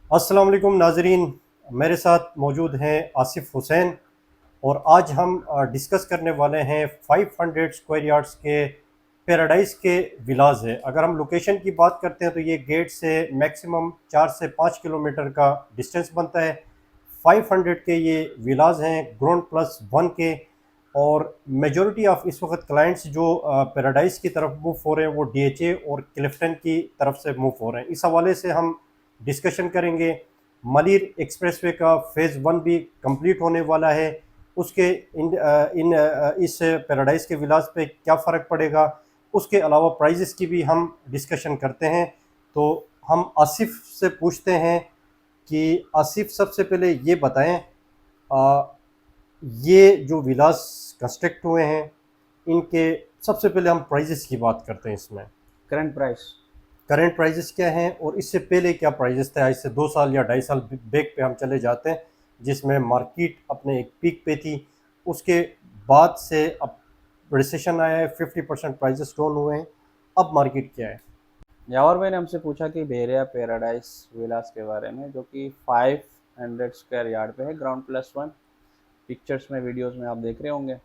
अस्सलाम वालेकुम नाजरीन। मेरे साथ मौजूद हैं आसिफ हुसैन और आज हम डिस्कस करने वाले हैं 500 स्क्वायर यार्ड्स के पैराडाइज के विलाज है। अगर हम लोकेशन की बात करते हैं तो ये गेट से मैक्सिमम 4 से 5 किलोमीटर का डिस्टेंस बनता है। 500 के ये विलाज हैं ग्राउंड प्लस वन के। और मेजॉरिटी ऑफ इस वक्त क्लाइंट्स जो पैराडाइज की तरफ मूव हो रहे हैं वो डीएचए और क्लिफ्टन की तरफ से मूव हो रहे हैं। इस हवाले से हम डिस्कशन करेंगे। मलिर एक्सप्रेसवे का फ़ेज़ वन भी कंप्लीट होने वाला है। उसके इस पैराडाइज के विलास पे क्या फ़र्क पड़ेगा, उसके अलावा प्राइजेस की भी हम डिस्कशन करते हैं। तो हम आसिफ से पूछते हैं कि आसिफ सबसे पहले ये बताएं, आ, ये जो विलास कंस्ट्रक्ट हुए हैं इनके सबसे पहले हम प्राइजेस की बात करते हैं। इसमें करंट प्राइस। करंट प्राइजेस क्या हैं और इससे पहले क्या प्राइजेस थे। आज से 2 साल या 2.5 साल बैक पे हम चले जाते हैं जिसमें मार्केट अपने एक पीक पे थी। उसके बाद से अब रिसेशन आया है, 50% प्राइजेस डाउन हुए हैं। अब मार्केट क्या है? यावर भाई ने हमसे पूछा कि बेरिया पैराडाइज विलास के बारे में, जो कि 500 स्क्वायर यार्ड पे है, ग्राउंड प्लस वन। पिक्चर्स में, वीडियोस में आप देख रहे होंगे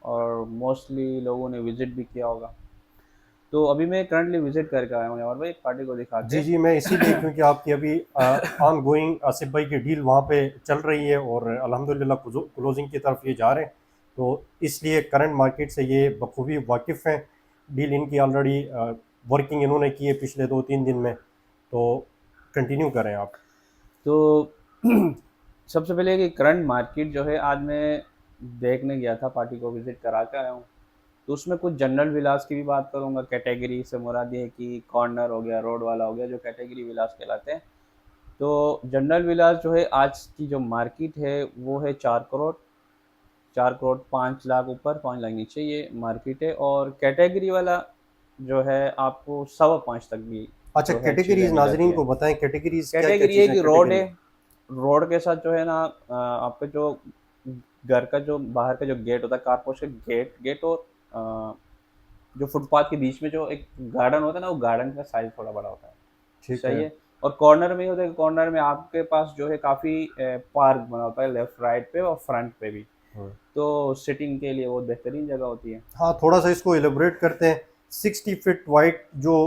और मोस्टली लोगों ने विजिट भी किया होगा। तो अभी मैं करंटली विजिट करके आया हूँ यावर भाई, एक पार्टी को दिखा जी के। जी, मैं इसीलिए क्योंकि आपकी अभी ऑन गोइंग आसिफ भाई की डील वहाँ पे चल रही है और अल्हम्दुलिल्लाह क्लोजिंग की तरफ ये जा रहे हैं। तो इसलिए करंट मार्केट से ये बखूबी वाकिफ़ हैं। डील इनकी ऑलरेडी वर्किंग इन्होंने की है पिछले 2-3 दिन में। तो कंटिन्यू करें आप। तो सबसे पहले कि करंट मार्केट जो है, आज मैं देखने गया था, पार्टी को विजिट करा के आया हूँ। तो उसमें कुछ जनरल विलास की भी बात करूंगा। कैटेगरी से मुराद ये है कि कॉर्नर हो गया, रोड वाला हो गया, जो कैटेगरी विलास कहलाते हैं। तो जनरल विलास जो है, आज की जो मार्केट है वो है 4 करोड़, 4 करोड़ 5 लाख ऊपर, 5 लाख नीचे ये मार्केट है। और कैटेगरी वाला जो है आपको 5.25 तक भी अच्छा, जो है चीज़ें कैटेगरीज मिल जाती नाजरीन है। को बताएं, कैटेगरीज क्या क्या कैटेगरी है चीज़ें कि रोड कैटेगरी है, में? रोड के साथ जो है ना, आपका जो घर का जो बाहर का जो गेट होता है, कारपोश का गेट गेट और जो फुटपाथ के बीच में जो एक गार्डन होता है ना, वो गार्डन का साइज थोड़ा बड़ा होता है। ठीक सही है। है। और कॉर्नर में ही होता है, कॉर्नर में आपके पास जो है काफ़ी पार्क बना होता है, लेफ्ट राइट पे और फ्रंट पे भी। हाँ तो सिटिंग के लिए बहुत बेहतरीन जगह होती है। हाँ, थोड़ा सा इसको एलिब्रेट करते हैं। 60 फीट वाइड जो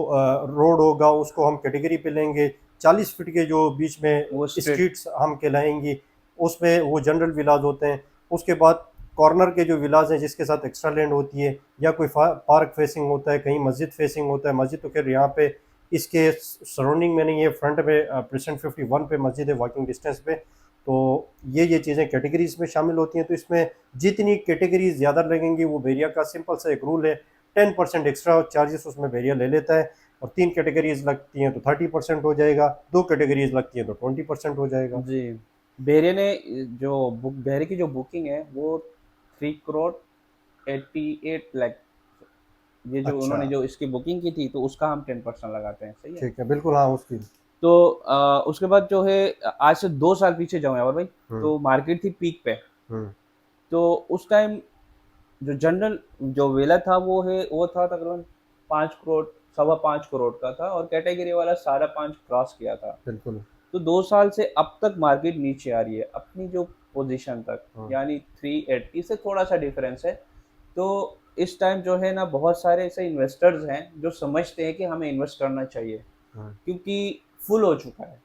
रोड होगा उसको हम कैटेगरी पे लेंगे। 40 फीट के जो बीच में वो स्ट्रेट। स्ट्रीट्स हम कहलाएंगी उसमें वो जनरल विलाज होते हैं। उसके बाद कॉर्नर के जो विलाज हैं जिसके साथ एक्स्ट्रा लैंड होती है या कोई पार्क फेसिंग होता है, कहीं मस्जिद फेसिंग होता है। मस्जिद तो खैर यहाँ पे इसके सराउंडिंग में नहीं है, फ्रंट में प्रेसिडेंट 51 पे मस्जिद है वॉकिंग डिस्टेंस पे। तो ये चीज़ें कैटेगरीज में शामिल होती हैं। तो इसमें जितनी कैटेगरी ज़्यादा लगेंगी वो बेरिया का सिंपल सा एक रूल है, 10% एक्स्ट्रा चार्जेस उसमें बेरिया ले लेता है। और 3 कैटेगरीज लगती हैं तो 30% हो जाएगा, 2 कैटेगरीज लगती हैं तो 20% हो जाएगा। जी। बेरे ने जो बुक बेरे की जो बुकिंग है वो 3 करोड़ 88 लाख। ये जो अच्छा, उन्होंने जो इसकी बुकिंग की थी, तो उसका हम 10% लगाते हैं। सही है। ठीक है, बिल्कुल, हाँ उसकी। तो उसके बाद जो है, आज से 2 साल पीछे जाऊँ यार भाई, हम्म तो मार्केट थी पीक पे। हम्म तो उस टाइम जो जनरल जो वेला था वो था तकरीबन 5 करोड़, 5.25 करोड़ का था, और कैटेगरी वाला 5.5 क्रॉस किया था। बिल्कुल। तो 2 साल से अब तक मार्केट नीचे आ रही है अपनी जो पोजीशन तक, हाँ यानी 380 से थोड़ा सा डिफरेंस है। तो इस टाइम जो है ना, बहुत सारे ऐसे इन्वेस्टर्स हैं जो समझते हैं कि हमें इन्वेस्ट करना चाहिए, हाँ। क्योंकि फुल हो चुका है।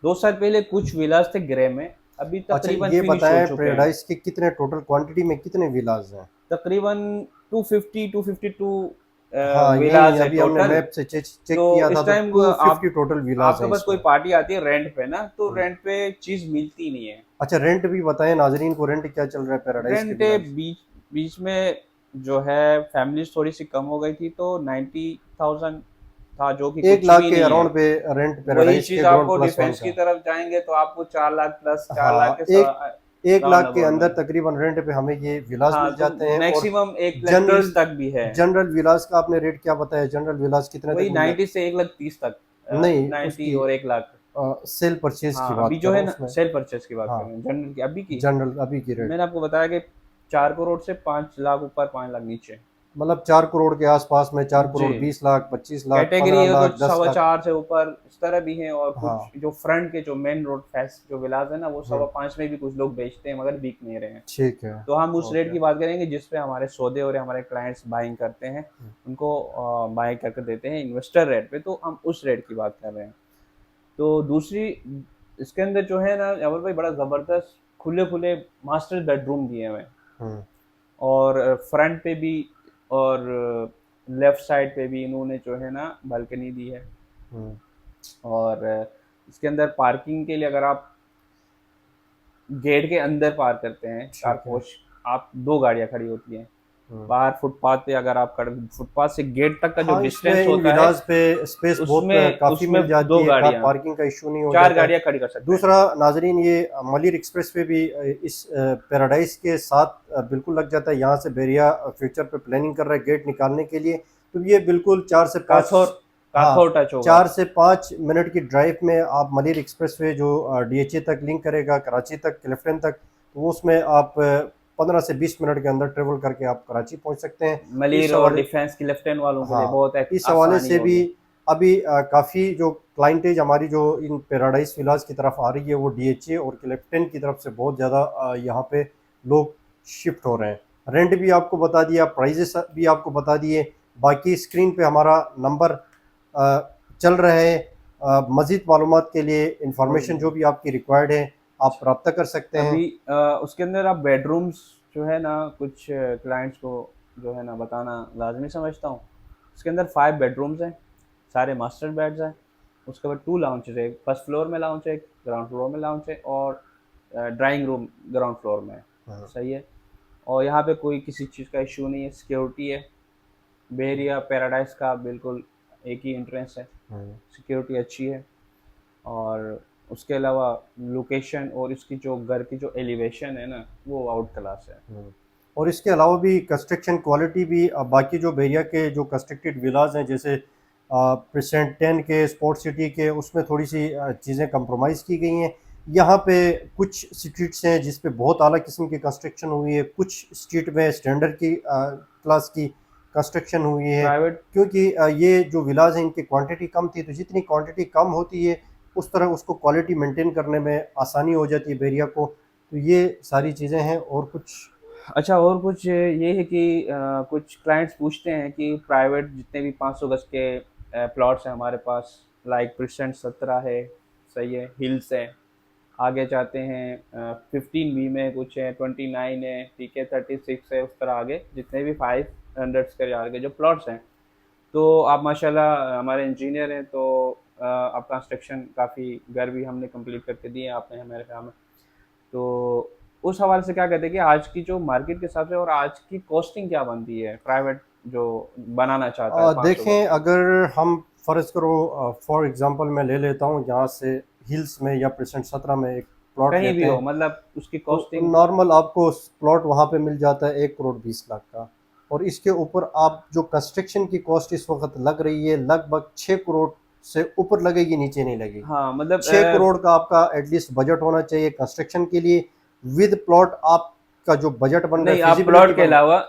2 साल पहले कुछ विलास थे ग्रे में, अभी अच्छा, तकरीबन ये फिनिश हो बताएं चुके हैं। पैराडाइज के कितने टोटल क्वांटिटी में कितने विलाज हैं? तकरीबन 252 हाँ, यही विलास है अभी हमने टोटल। मैप से चेक तो किया था इस तो टाइम आप 250 टोटल विलाज आपके हैं पास कोई इसमें। पार्टी आती है रेंट पे ना, तो हम्म। रेंट पे चीज़ मिलती नहीं है। अच्छा, रेंट भी बताएं नाजरीन को, रेंट क्या चल रहा है पैराडाइज के रेंट विलाज? बीच बीच में जो है, फैमिलीज थोड़ी सी कम हो गई थी, तो 90,000 था, जो कि 1 लाख कुछ भी के नहीं है। अराउंड पे रेंट वही पैराडाइज चीज़ के ग्राउंड आपको प्लस वन डिफेंस की का। तरफ जाएंगे तो आपको 4 लाख प्लस, 4 लाख हाँ, के एक एक राउंड लाख के अबाउट अंदर में। तकरीबन रेंट पे हमें ये विलास हाँ, मिल तो जाते हैं। और मैक्सिमम 1,30,000 जनरल तक भी है। जनरल विलास का आपने रेट क्या बताया? जनरल विलास कितने तक वही मिल 90 जाते? से 1,30,000 तक, नहीं, 90 उसकी और 1 लाख। सेल परचेज की हाँ, अभी बात जो कर रहा है हूँ ना, उसमें। सेल परचेज की बात हाँ, कर रहे हैं, जनरल की अभी की। जनरल अभी की रेट। मैंने आपको बताया कि 4 करोड़ से 5 लाख ऊपर, 5 लाख नीचे। मतलब 4 करोड़ के आसपास में, 4 करोड़ जी 20 लाख, 25 लाख, कैटेगरी 15 लाख, तो 10 लाख। 4.25 से ऊपर इस तरह भी हैं, और कुछ हाँ जो फ्रंट के जो मेन रोड फेस जो विलाज है ना, वो हम्म 5.25 में भी कुछ लोग बेचते हैं, मगर बिक नहीं रहे हैं। ठीक है। तो हम उस रेट ओके। की बात करेंगे जिस पे हमारे सौदे और हमारे क्लाइंट्स बाइंग करते हैं, उनको बाय करके देते हैं इन्वेस्टर रेट पे, तो हम उस रेट की बात कर रहे हैं। तो दूसरी, इसके अंदर जो है ना अमर भाई, बड़ा ज़बरदस्त खुले खुले मास्टर बेडरूम दिए हुए हैं, हम्म और फ्रंट पे भी और लेफ्ट साइड पे भी इन्होंने जो है ना बालकनी दी है। हम्म और इसके अंदर पार्किंग के लिए अगर आप गेट के अंदर पार्क करते हैं कार ठीक है। पोश, आप 2 गाड़ियां खड़ी होती हैं। हम्म बाहर फुटपाथ पे अगर आप फुटपाथ से गेट तक का जो हाँ, इसमें डिस्टेंस इन होता है, विलाज पे स्पेस बहुत उसमें काफ़ी उसमें मिल जाती दो है, कार गाड़ियां पार्किंग का इशू नहीं हो चार जाता है। गाड़ियां खड़ी कर सकते हैं। दूसरा नाजरीन, ये मलिर एक्सप्रेस वे भी इस पैराडाइज के साथ बिल्कुल लग जाता है। यहाँ से बेरिया फ्यूचर पे प्लानिंग कर रहा है गेट निकालने के लिए, तो ये बिल्कुल 4 से 5, काथोर हाँ, काथोर टच होगा। 4 से 5 मिनट की ड्राइव में आप मलिर एक्सप्रेस वे जो DHA तक लिंक करेगा, कराची तक, क्लिफ्टन तक, तो उसमें आप 15 से 20 मिनट के अंदर ट्रेवल करके आप कराची पहुँच सकते हैं। इस मलिर और हवाले, डिफेंस की लेफ्टिनेंट वालों के लिए हाँ, बहुत इस हवाले आसानी से भी होगी। अभी काफ़ी जो क्लाइंटेज हमारी जो इन पैराडाइज विलाज की तरफ आ रही है, वो DHA और क्लिफ्टन की तरफ से बहुत ज़्यादा यहाँ पे लोग शिफ्ट हो रहे हैं। रेंट भी आपको बता दिया, प्राइजेस भी आपको बता दिए। बाकी स्क्रीन पे हमारा नंबर चल रहे हैं। मज़ीद मालूमात के लिए इंफॉर्मेशन जो भी आपकी रिक्वायर्ड है, आप रब्ता कर सकते हैं। अभी उसके अंदर आप बेडरूम्स जो है ना, कुछ क्लाइंट्स को जो है ना बताना लाजमी समझता हूँ। उसके अंदर 5 बेडरूम्स हैं, सारे मास्टर बेड्स हैं। उसके बाद 2 लाउंज है, फर्स्ट फ्लोर में लाउंज है, ग्राउंड फ्लोर में लाउंज है, और ड्राइंग रूम ग्राउंड फ्लोर में है। हाँ, सही है। और यहाँ पे कोई किसी चीज़ का इशू नहीं है, सिक्योरिटी है। बेरिया पैराडाइज का बिल्कुल एक ही एंट्रेंस है, हाँ, सिक्योरिटी अच्छी है। और उसके अलावा लोकेशन और इसकी जो घर की जो एलिवेशन है ना, वो आउट क्लास है। हाँ। और इसके अलावा भी कंस्ट्रक्शन क्वालिटी भी बाकी जो बेरिया के जो कंस्ट्रक्टेड विलाज हैं, जैसे प्रेसिडेंट 10 के, स्पोर्ट सिटी के, उसमें थोड़ी सी चीज़ें कंप्रोमाइज़ की गई हैं। यहाँ पे कुछ स्ट्रीट्स हैं जिस पे बहुत आला किस्म की कंस्ट्रक्शन हुई है, कुछ स्ट्रीट में स्टैंडर्ड की क्लास की कंस्ट्रक्शन हुई है। प्राइवेट, क्योंकि ये जो विलाज हैं इनकी क्वांटिटी कम थी, तो जितनी क्वांटिटी कम होती है उस तरह उसको क्वालिटी मेंटेन करने में आसानी हो जाती है बेरिया को। तो ये सारी चीज़ें हैं। और कुछ? अच्छा और कुछ ये है कि कुछ क्लाइंट्स पूछते हैं कि प्राइवेट जितने भी 500 गज के प्लॉट्स हैं हमारे पास, लाइक प्रेसिडेंट 17 है, सही है, हिल्स है, आगे जाते हैं 15 बी में कुछ है, 29 है, ठीक है, 36 है, उस तरह आगे जितने भी 500 के आगे जो प्लॉट्स हैं। तो आप माशाल्लाह हमारे इंजीनियर हैं, तो आप कंस्ट्रक्शन काफ़ी घर भी हमने कंप्लीट करके दिए हैं आपने हमारे सामने। तो उस हवाले से क्या कहते हैं कि आज की जो मार्केट के हिसाब से और आज की कॉस्टिंग क्या बनती है प्राइवेट जो बनाना चाहता है 500 गज देखें, का? अगर हम फ़र्ज़ करो, फॉर एग्ज़ाम्पल मैं ले लेता हूँ यहाँ से हिल्स में या प्रेसिडेंट 17 में एक प्लॉट कहीं भी लेते हो, हैं, मतलब उसकी तो कॉस्टिंग। नॉर्मल आपको प्लॉट वहाँ पे मिल जाता है 1 करोड़ 20 लाख का। और इसके ऊपर आप जो कंस्ट्रक्शन की कॉस्ट इस वक्त लग रही है, लगभग 6 करोड़ से ऊपर लगेगी, नीचे नहीं लगेगी। हाँ मतलब 6 करोड़ का आपका एटलीस्ट बजट होना चाहिए कंस्ट्रक्शन के लिए। विद प्लॉट आपका जो बजट बन रहा है, नहीं, आप फिजिबिलिटी बन, प्लॉट के अलावा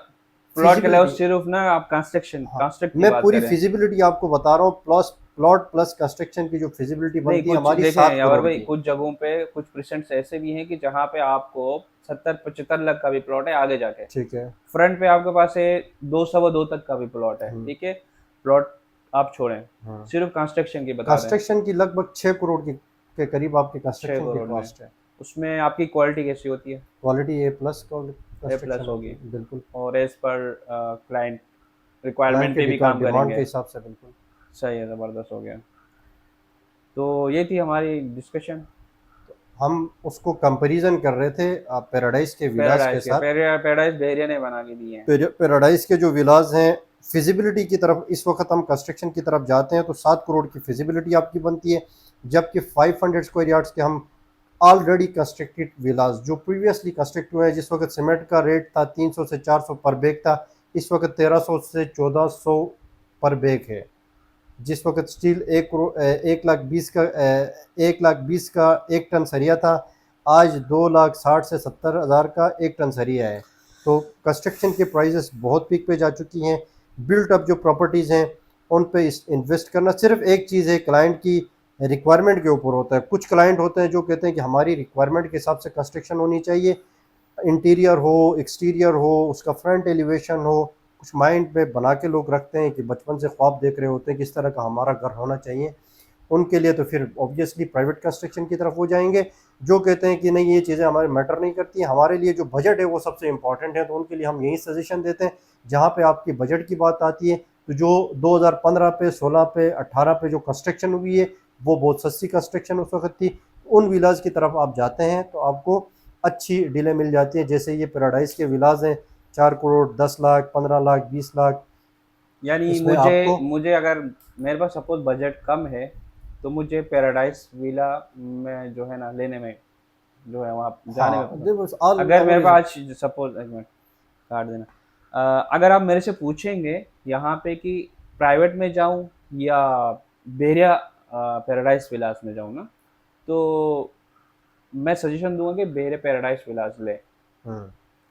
फिजिबिलिटी, सिर्फ ना आप कंस्ट्रक्शन हाँ, कंस्ट्रक्ट की मैं बात पूरी करें। फिजिबिलिटी आपको बता रहा हूँ। प्लस प्लॉट प्लस कंस्ट्रक्शन की जो फिजिबिलिटी नहीं, बनती है कुछ हमारी देखें 7 यावर करोड़ भाई, की। कुछ जगहों पे कुछ परसेंट्स ऐसे भी हैं कि जहाँ पे आपको 70-75 लाख का भी प्लॉट है आगे जाके। ठीक है। फ्रंट पे आपके पास है 2 2 तक का भी प्लॉट है, हम्म, ठीक है। प्लॉट आप छोड़ें, हाँ, सिर्फ कंस्ट्रक्शन की बता रहे हैं। कंस्ट्रक्शन की लगभग 6 करोड़ की के करीब आपकी छः कंस्ट्रक्शन की करोड़ में कॉस्ट है। उसमें आपकी क्वालिटी कैसी होती है? क्वालिटी A+ A+ कंस्ट्रक्शन होगी, होगी, बिल्कुल। और as per client client requirement के पे भी काम डिमांड के करेंगे। हिसाब से, बिल्कुल। सही है, ज़बरदस्त हो गया। तो ये थी हमारी डिस्कशन हम उसको कंपैरिजन कर रहे थे पैराडाइज के विलास के पैराडाइज के। साथ। पैराडाइज बेरिया ने बना के दिए हैं। पैराडाइज के जो विलाज हैं, फिजिबिलिटी की तरफ इस वक्त हम कंस्ट्रक्शन की तरफ जाते हैं तो 7 करोड़ की फिजिबिलिटी आपकी बनती है। जबकि 500 स्क्वायर यार्ड्स के हम ऑलरेडी कंस्ट्रक्टेड विलाज जो प्रीवियसली कंस्ट्रक्ट हुए हैं, जिस वक्त सीमेंट का रेट था 300 से 400 पर बैग था, इस वक्त 1300 से 1400 पर बैग है। जिस वक्त स्टील 1 करोड़ 1 लाख 20 का 1 लाख 20 का 1 टन सरिया था, आज 2 लाख 60 से 70 हज़ार का 1 टन सरिया है। तो कंस्ट्रक्शन के प्राइसेस बहुत पीक पे जा चुकी हैं। बिल्ट अप जो प्रॉपर्टीज़ हैं उन पे इन्वेस्ट करना सिर्फ एक चीज़ है, क्लाइंट की रिक्वायरमेंट के ऊपर होता है। कुछ क्लाइंट होते हैं जो कहते हैं कि हमारी रिक्वायरमेंट के हिसाब से कंस्ट्रक्शन होनी चाहिए, इंटीरियर हो, एक्सटीरियर हो, उसका फ्रंट एलिवेशन हो। कुछ माइंड में बना के लोग रखते हैं कि बचपन से ख्वाब देख रहे होते हैं किस तरह का हमारा घर होना चाहिए। उनके लिए तो फिर ऑब्वियसली प्राइवेट कंस्ट्रक्शन की तरफ हो जाएंगे। जो कहते हैं कि नहीं ये चीज़ें हमारे मैटर नहीं करती, हमारे लिए जो बजट है वो सबसे इंपॉर्टेंट है, तो उनके लिए हम यही सजेशन देते हैं। जहाँ पे आपकी बजट की बात आती है तो जो 2015 पे, 16 पे, 18 पे जो कंस्ट्रक्शन हुई है वो बहुत सस्ती कंस्ट्रक्शन उस वक्त थी। उन विलाज की तरफ आप जाते हैं तो आपको अच्छी डीलें मिल जाती हैं। जैसे ये पैराडाइज के विलाज हैं, 4 करोड़, 10 लाख, 15 लाख, 20 लाख, यानी इसमें मुझे आपको। मुझे अगर मेरे पास सपोज बजट कम है तो मुझे पैराडाइज विला में जो है ना लेने में जो है वहाँ जाने में हाँ पसंद। देखो ऑल अगर मेरे एवरेज। पास सपोज एक मिनट काट देना, अगर आप मेरे से पूछेंगे यहाँ पे कि प्राइवेट में जाऊँ या बेरिया पैराडाइज विलास में जाऊँ ना, तो मैं सजेशन दूंगा कि बेरे पैराडाइज विलास ले, हम्म।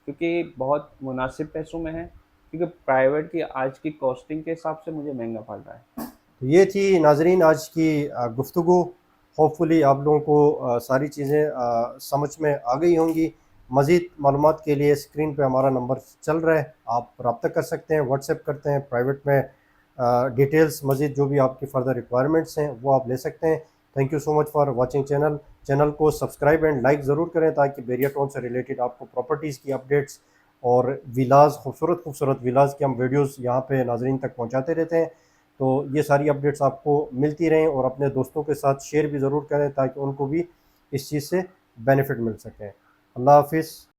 क्योंकि बहुत मुनासिब पैसों में है, क्योंकि प्राइवेट की आज की कॉस्टिंग के हिसाब से मुझे महंगा पड़ रहा है। तो ये थी नाजरीन आज की गुफ्तगू। होपफुली आप लोगों को सारी चीज़ें समझ में आ गई होंगी। मज़ीद मालूमात के लिए स्क्रीन पे हमारा नंबर चल रहा है, आप रब्ता कर सकते हैं, व्हाट्सएप करते हैं प्राइवेट में। डिटेल्स मज़ीद जो भी आपकी फ़र्दर रिक्वायरमेंट्स हैं वो आप ले सकते हैं। Thank you so much for watching channel को सब्सक्राइब एंड लाइक ज़रूर करें ताकि बेरिया टाउन से रिलेटेड आपको प्रॉपर्टीज़ की अपडेट्स और विलाज, खूबसूरत खूबसूरत विलाज की हम वीडियोज़ यहाँ पे नाजरीन तक पहुँचाते रहते हैं। तो ये सारी अपडेट्स आपको मिलती रहें और अपने दोस्तों के साथ शेयर भी ज़रूर करें ताकि उनको भी इस चीज़ से बेनिफिट मिल सके। अल्लाह हाफिज़।